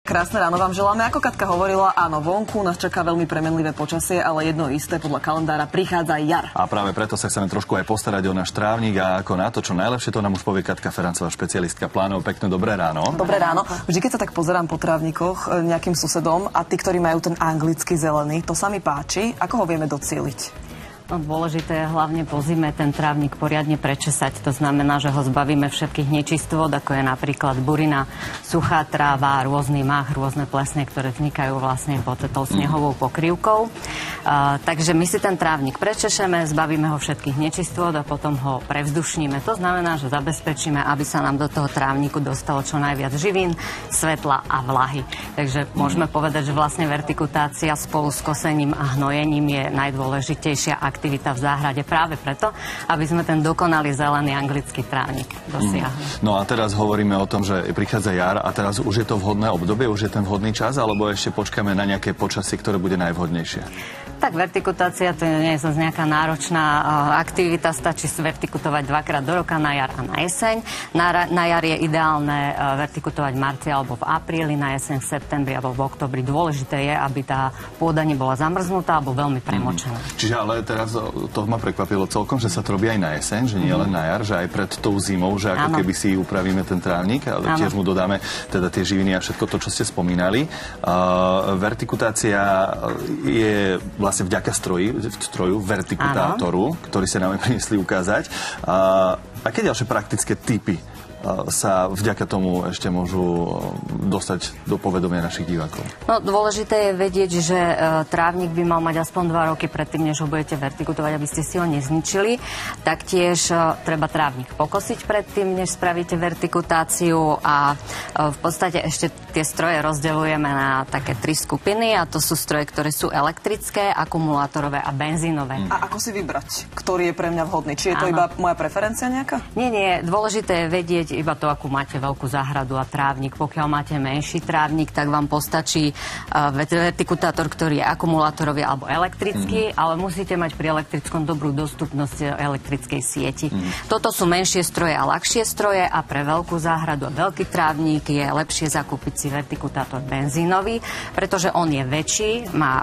Krásne ráno vám želáme. Ako Katka hovorila, áno, vonku nás čaká veľmi premenlivé počasie, ale jedno isté, podľa kalendára prichádza jar. A práve preto sa chceme trošku aj postarať o náš trávnik a ako na to, čo najlepšie, to nám už povie Katka Ferancová, špecialistka plánov. Pekné dobré ráno. Dobré ráno. Vždy, keď sa tak pozerám po trávnikoch nejakým susedom a tí, ktorí majú ten anglický zelený, to sa mi páči. Ako ho vieme docieliť? No, dôležité je hlavne po zime ten trávnik poriadne prečesať. To znamená, že ho zbavíme všetkých nečistôt, ako je napríklad burina, suchá tráva, rôzny mach, rôzne plesne, ktoré vznikajú vlastne pod tou snehovou pokrývkou. Takže my si ten trávnik prečešeme, zbavíme ho všetkých nečistôt a potom ho prevzdušníme. To znamená, že zabezpečíme, aby sa nám do toho trávniku dostalo čo najviac živín, svetla a vlahy. Takže môžeme povedať, že vlastne vertikutácia spolu s kosením a hnojením je najdôležitejšia aktivita v záhrade práve preto, aby sme ten dokonalý zelený anglický trávnik dosiahli. No a teraz hovoríme o tom, že prichádza jar a teraz už je to vhodné obdobie, už je ten vhodný čas, alebo ešte počkáme na nejaké počasie, ktoré bude najvhodnejšie? Tak vertikutácia to nie je zase nejaká náročná aktivita, stačí vertikutovať dvakrát do roka, na jar a na jeseň. Na jar je ideálne vertikutovať v marci alebo v apríli, na jeseň v septembri alebo v oktobri. Dôležité je, aby tá pôda nebola zamrznutá alebo veľmi premočená. Čiže ale teraz to ma prekvapilo celkom, že sa to robí aj na jeseň, že nie len na jar, že aj pred tou zimou, že ako keby si upravíme ten trávnik, ale tiež mu dodáme teda tie živiny a všetko to, čo ste spomínali. Vertikutácia je vlastne vďaka stroju vertikutátoru, ktorý sa nám priniesli ukázať. Aké ďalšie praktické tipy sa vďaka tomu ešte môžu dostať do povedomia našich divákov? No, dôležité je vedieť, že trávnik by mal mať aspoň 2 roky predtým, než ho budete vertikutovať, aby ste si ho nezničili. Taktiež treba trávnik pokosiť predtým, než spravíte vertikutáciu a v podstate ešte tie stroje rozdeľujeme na také 3 skupiny a to sú stroje, ktoré sú elektrické, akumulátorové a benzínové. A ako si vybrať, ktorý je pre mňa vhodný? Či je to iba moja preferencia nejaká? Nie, dôležité je vedieť iba to, akú máte veľkú záhradu a trávnik. Pokiaľ máte menší trávnik, tak vám postačí vertikutátor, ktorý je akumulátorový alebo elektrický, ale musíte mať pri elektrickom dobrú dostupnosť elektrickej sieti. Toto sú menšie stroje a ľahšie stroje a pre veľkú záhradu a veľký trávnik je lepšie zakúpiť si vertikutátor benzínový, pretože on je väčší, má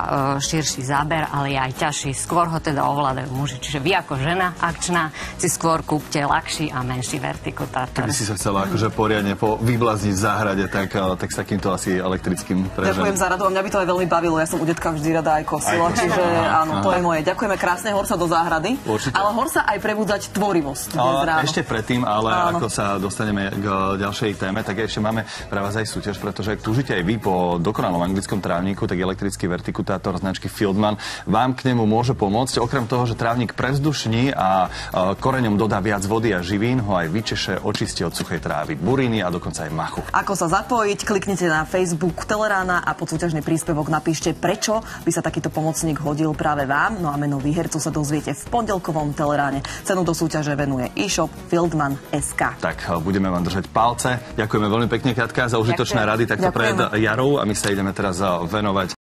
širší záber, ale je aj ťažší. Skôr ho teda ovládajú muži. Čiže vy ako žena akčná si skôr kúpte ľahší a menší vertikutátor. Si sa chcela akože poriadne vyblázniť v záhrade, tak s takýmto asi elektrickým prežem. Ďakujem za radu, mňa by to aj veľmi bavilo. Ja som u detka vždy rada aj kosila, čiže áno, to je moje. Ďakujeme krásne, hor sa do záhrady. Určite. Ale hor sa aj prebudzať tvorivosť. Ešte predtým, ale ako sa dostaneme k ďalšej téme, tak ešte máme pre vás aj súťaž, pretože ak túžite aj vy po dokonalom anglickom trávniku, tak elektrický vertikutátor značky Fieldman vám k nemu môže pomôcť. Okrem toho, že trávnik prevzdušní a koreňom dodá viac vody a živín, ho aj vyčeše, očistí od suchej trávy, buriny a dokonca aj machu. Ako sa zapojiť? Kliknite na Facebook Telerána a pod súťažný príspevok napíšte, prečo by sa takýto pomocník hodil práve vám. No a meno výhercu sa dozviete v pondelkovom Teleráne. Cenu do súťaže venuje e-shop Fieldman.sk. Tak budeme vám držať palce. Ďakujeme veľmi pekne, Katka, za užitočné rady takto pred jarou a my sa ideme teraz venovať